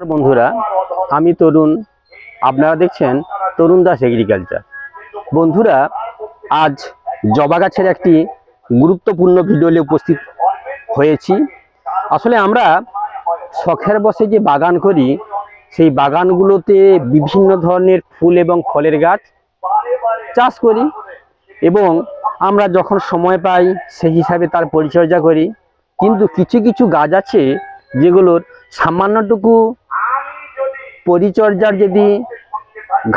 বন্ধুরা, আমি তরুণ, আপনারা দেখছেন তরুণ দাস এগ্রিকালচার। বন্ধুরা, আজ জবা গাছের একটি গুরুত্বপূর্ণ ভিডিও নিয়ে উপস্থিত হয়েছি। আসলে আমরা শখের বসে যে বাগান করি, সেই বাগানগুলোতে বিভিন্ন ধরনের ফুল এবং ফলের গাছ চাষ করি এবং আমরা যখন সময় পাই সেই হিসাবে তার পরিচর্যা করি। কিন্তু কিছু কিছু গাছ আছে যেগুলোর সামান্যটুকু পরিচর্যার যদি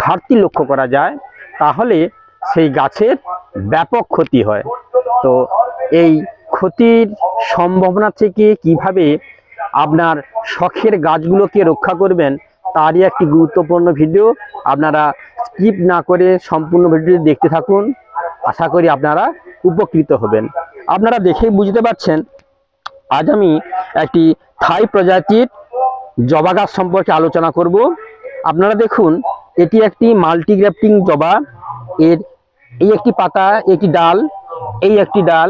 ঘাটতি লক্ষ্য করা যায় তাহলে সেই গাছের ব্যাপক ক্ষতি হয়। তো এই ক্ষতির সম্ভাবনা থেকে কিভাবে আপনার শখের গাছগুলোকে রক্ষা করবেন তারই একটি গুরুত্বপূর্ণ ভিডিও। আপনারা স্কিপ না করে সম্পূর্ণ ভিডিওটি দেখতে থাকুন, আশা করি আপনারা উপকৃত হবেন। আপনারা দেখেই বুঝতে পারছেন আজ আমি একটি থাই প্রজাতির জবা গাছ সম্পর্কে আলোচনা করব। আপনারা দেখুন, এটি একটি মাল্টিগ্রাফটিং জবা। এর এই একটি পাতা, একটি ডাল, এই একটি ডাল।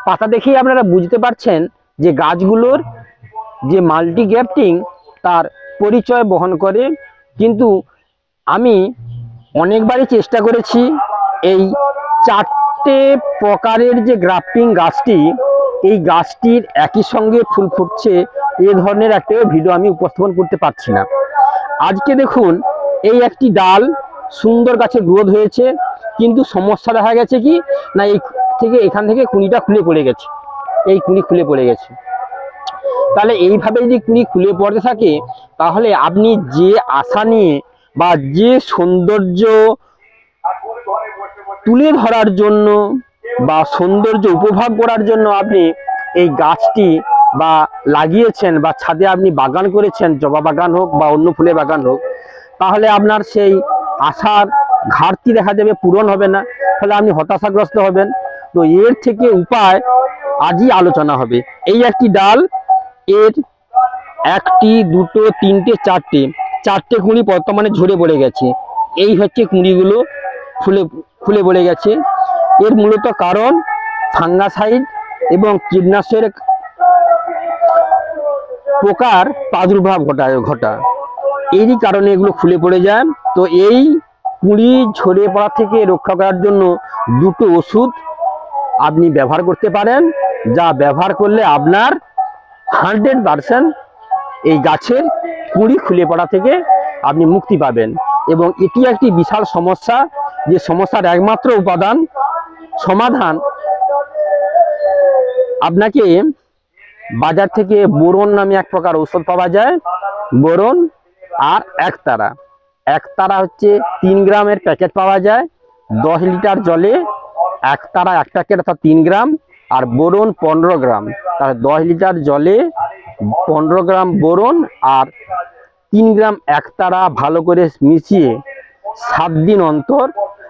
পাতা দেখেই আপনারা বুঝতে পারছেন যে গাছগুলোর যে মাল্টিগ্রাফটিং তার পরিচয় বহন করে। কিন্তু আমি অনেকবারই চেষ্টা করেছি এই চারটে প্রকারের যে গ্রাফটিং গাছটি, এই গাছটির একই সঙ্গে ফুল ফুটছে এই ধরনের একটা ভিডিও আমি উপস্থাপন করতে পারছি না। আজকে দেখুন, এই একটি ডাল সুন্দর গাছে গ্রোথ হয়েছে, কিন্তু সমস্যা দেখা গেছে কি না, এখান থেকে কুঁড়িটা খুলে পড়ে গেছে। এই কুঁড়ি খুলে পড়ে গেছে। তাহলে এইভাবে যদি কুঁড়ি খুলে পড়তে থাকে তাহলে আপনি যে আশা নিয়ে বা যে সৌন্দর্য তুলে ধরার জন্য বা সৌন্দর্য উপভোগ করার জন্য আপনি এই গাছটি বা লাগিয়েছেন বা ছাদে আপনি বাগান করেছেন, জবা বাগান হোক বা অন্য ফুলের বাগান হোক, তাহলে আপনার সেই আশার ঘাটতি দেখা যাবে, পূরণ হবে না, ফলে আপনি হতাশাগ্রস্ত হবেন। তো এর থেকে উপায় আজই আলোচনা হবে। এই একটি ডাল, এর একটি, দুটো, তিনটে, চারটে কুঁড়ি বর্তমানে ঝরে পড়ে গেছে। এই হচ্ছে কুঁড়িগুলো ফুলে পড়ে গেছে। এর মূলত কারণ ফাঙ্গাসাইড এবং কীটনাশকের পোকার প্রাদুর্ভাব ঘটা এরই কারণে এগুলো ফুলে পড়ে যায়। তো এই কুঁড়ি ঝরে পড়া থেকে রক্ষা করার জন্য দুটো ওষুধ আপনি ব্যবহার করতে পারেন, যা ব্যবহার করলে আপনার 100% এই গাছের কুঁড়ি খুলে পড়া থেকে আপনি মুক্তি পাবেন। এবং এটি একটি বিশাল সমস্যা, যে সমস্যার একমাত্র সমাধান আপনাকে বাজার থেকে বোরন নামে এক প্রকার ঔষধ পাওয়া যায়। বোরন আর একতারা হচ্ছে 3 গ্রামের প্যাকেট পাওয়া যায়। 10 লিটার জলে একতারা এক প্যাকেট অর্থাৎ 3 গ্রাম, আর বোরন 15 গ্রাম। তাহলে 10 লিটার জলে 15 গ্রাম বোরন আর 3 গ্রাম একতারা ভালো করে মিশিয়ে 7 দিন অন্তর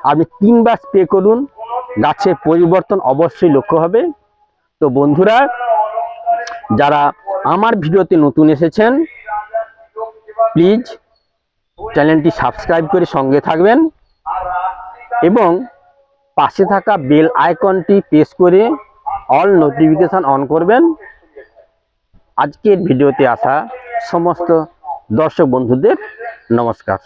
আপনি 3 বার স্প্রে করুন। গাছের পরিবর্তন অবশ্যই লক্ষ্য হবে। তো বন্ধুরা, যারা আমার ভিডিওতে নতুন এসেছেন, প্লিজ চ্যানেলটি সাবস্ক্রাইব করে সঙ্গে থাকবেন এবং পাশে থাকা বেল আইকনটি প্রেস করে অল নোটিফিকেশন অন করবেন। আজকের ভিডিওতে আসা সমস্ত দর্শক বন্ধুদের নমস্কার।